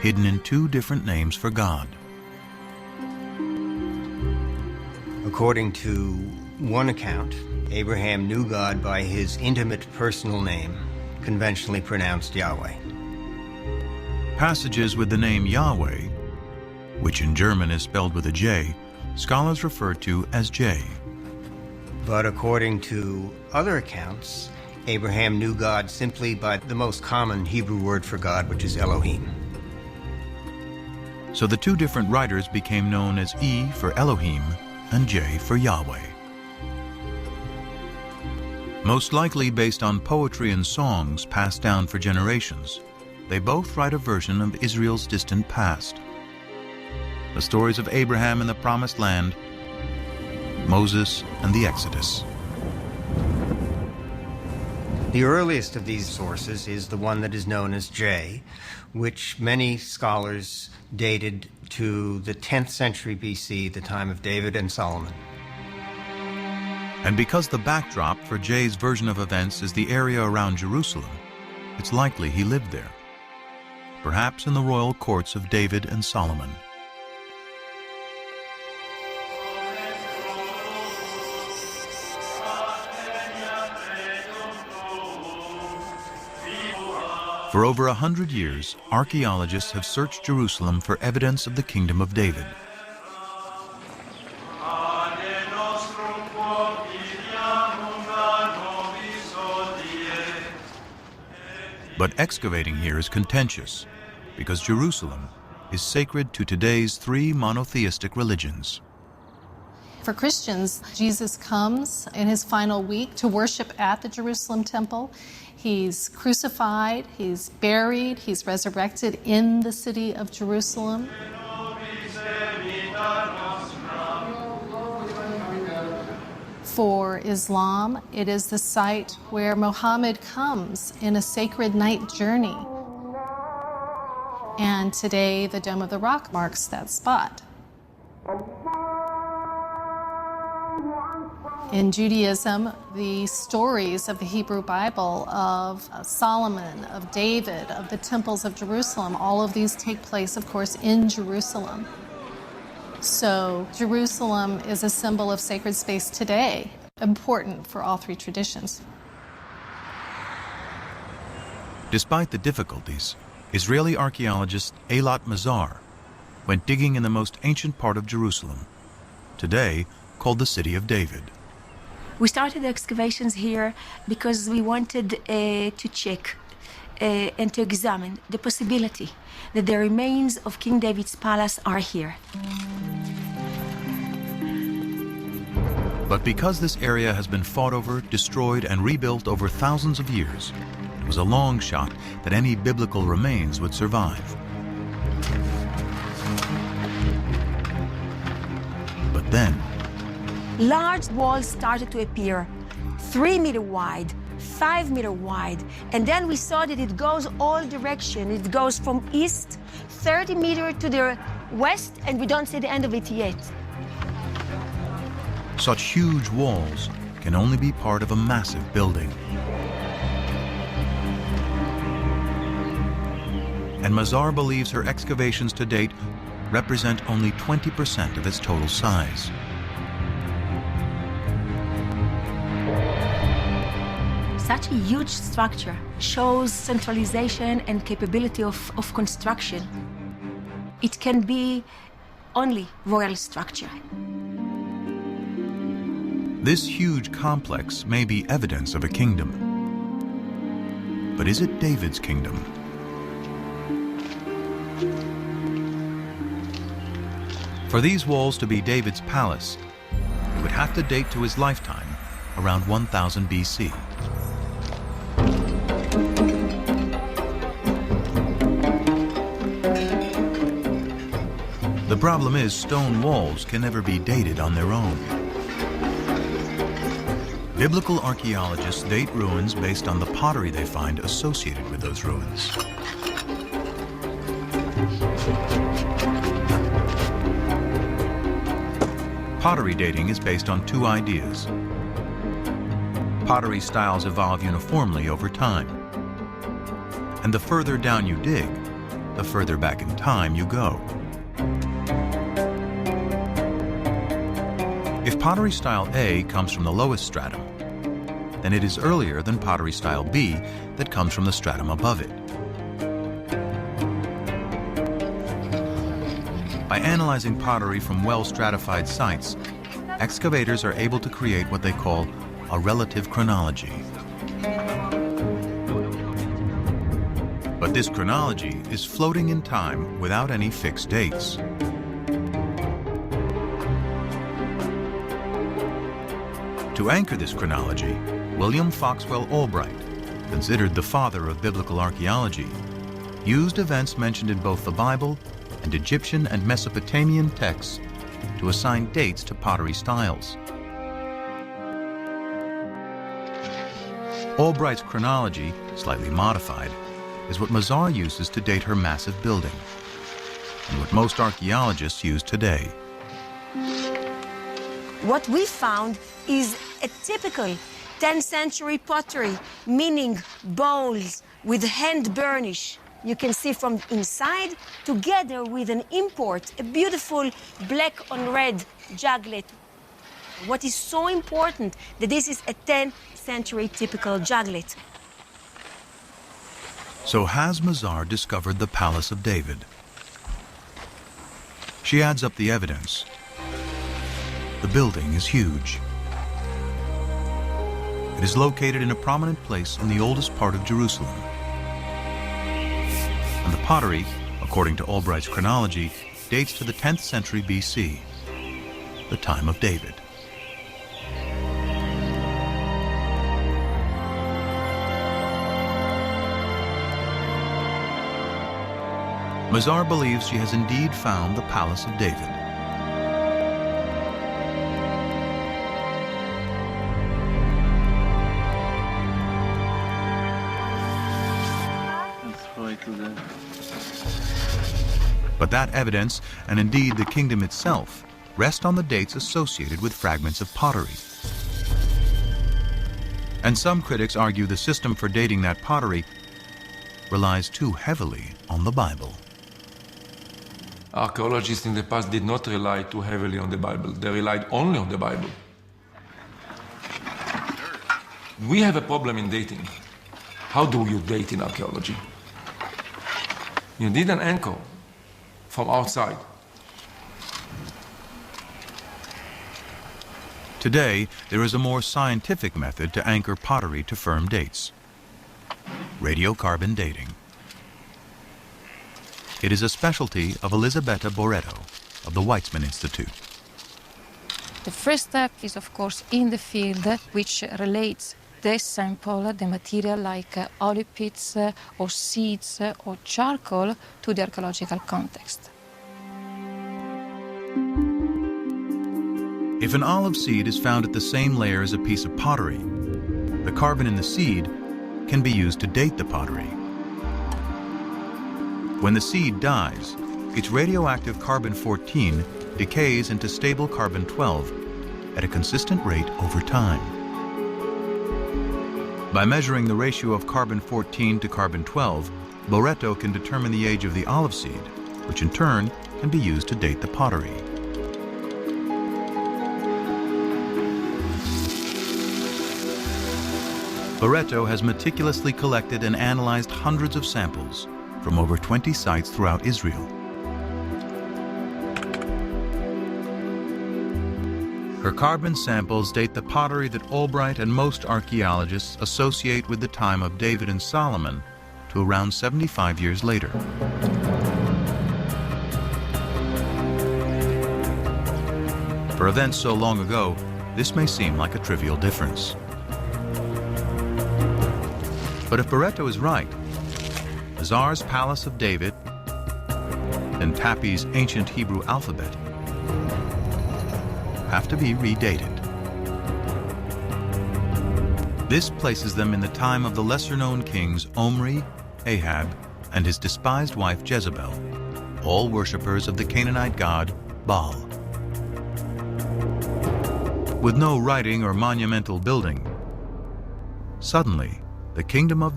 hidden in two different names for God. According to one account, Abraham knew God by his intimate personal name, conventionally pronounced Yahweh. Passages with the name Yahweh, which in German is spelled with a J, scholars refer to as J. But according to other accounts, Abraham knew God simply by the most common Hebrew word for God, which is Elohim. So the two different writers became known as E for Elohim and J for Yahweh. Most likely based on poetry and songs passed down for generations, they both write a version of Israel's distant past. The stories of Abraham in the Promised Land, Moses and the Exodus. The earliest of these sources is the one that is known as J, which many scholars dated to the 10th century BC, the time of David and Solomon. And because the backdrop for J's version of events is the area around Jerusalem, it's likely he lived there, perhaps in the royal courts of David and Solomon. For over 100 years, archaeologists have searched Jerusalem for evidence of the Kingdom of David. But excavating here is contentious because Jerusalem is sacred to today's three monotheistic religions. For Christians, Jesus comes in his final week to worship at the Jerusalem temple. He's crucified, he's buried, he's resurrected in the city of Jerusalem. For Islam, it is the site where Muhammad comes in a sacred night journey. And today, the Dome of the Rock marks that spot. In Judaism, the stories of the Hebrew Bible of Solomon, of David, of the temples of Jerusalem, all of these take place, of course, in Jerusalem. So Jerusalem is a symbol of sacred space today, important for all three traditions. Despite the difficulties, Israeli archaeologist Eilat Mazar went digging in the most ancient part of Jerusalem, today called the City of David. We started the excavations here because we wanted to check and to examine the possibility that the remains of King David's palace are here. But because this area has been fought over, destroyed, and rebuilt over thousands of years, it was a long shot that any biblical remains would survive. But then, large walls started to appear, 3 meter wide, 5 meter wide, and then we saw that it goes all direction. It goes from east, 30 meters to the west, and we don't see the end of it yet. Such huge walls can only be part of a massive building. And Mazar believes her excavations to date represent only 20% of its total size. Such a huge structure shows centralization and capability of construction. It can be only royal structure. This huge complex may be evidence of a kingdom. But is it David's kingdom? For these walls to be David's palace, it would have to date to his lifetime, around 1000 BC. The problem is stone walls can never be dated on their own. Biblical archaeologists date ruins based on the pottery they find associated with those ruins. Pottery dating is based on two ideas. Pottery styles evolve uniformly over time. And the further down you dig, the further back in time you go. If pottery style A comes from the lowest stratum, then it is earlier than pottery style B that comes from the stratum above it. By analyzing pottery from well-stratified sites, excavators are able to create what they call a relative chronology. But this chronology is floating in time without any fixed dates. To anchor this chronology, William Foxwell Albright, considered the father of biblical archaeology, used events mentioned in both the Bible and Egyptian and Mesopotamian texts to assign dates to pottery styles. Albright's chronology, slightly modified, is what Mazar uses to date her massive building, and what most archaeologists use today. What we found is a typical 10th century pottery, meaning bowls with hand burnish. You can see from inside, together with an import, a beautiful black on red juglet. What is so important that this is a 10th century typical juglet. So has Mazar discovered the Palace of David? She adds up the evidence. The building is huge. It is located in a prominent place in the oldest part of Jerusalem. And the pottery, according to Albright's chronology, dates to the 10th century BC, the time of David. Mazar believes she has indeed found the Palace of David. But that evidence, and indeed the kingdom itself, rest on the dates associated with fragments of pottery. And some critics argue the system for dating that pottery relies too heavily on the Bible. Archaeologists in the past did not rely too heavily on the Bible. They relied only on the Bible. We have a problem in dating. How do you date in archaeology? You need an anchor from outside. Today, there is a more scientific method to anchor pottery to firm dates: radiocarbon dating. It is a specialty of Elisabetta Boretto of the Weizmann Institute. The first step is, of course, in the field, which relates the sample, the material like olive pits or seeds or charcoal to the archaeological context. If an olive seed is found at the same layer as a piece of pottery, the carbon in the seed can be used to date the pottery. When the seed dies, its radioactive carbon-14 decays into stable carbon-12 at a consistent rate over time. By measuring the ratio of carbon-14 to carbon-12, Boretto can determine the age of the olive seed, which in turn can be used to date the pottery. Boretto has meticulously collected and analyzed hundreds of samples from over 20 sites throughout Israel. Her carbon samples date the pottery that Albright and most archaeologists associate with the time of David and Solomon to around 75 years later. For events so long ago, this may seem like a trivial difference. But if Boretto is right, Mazar's Palace of David and Tappy's ancient Hebrew alphabet have to be redated. This places them in the time of the lesser-known kings Omri, Ahab, and his despised wife Jezebel, all worshippers of the Canaanite god Baal. With no writing or monumental building, suddenly the kingdom of David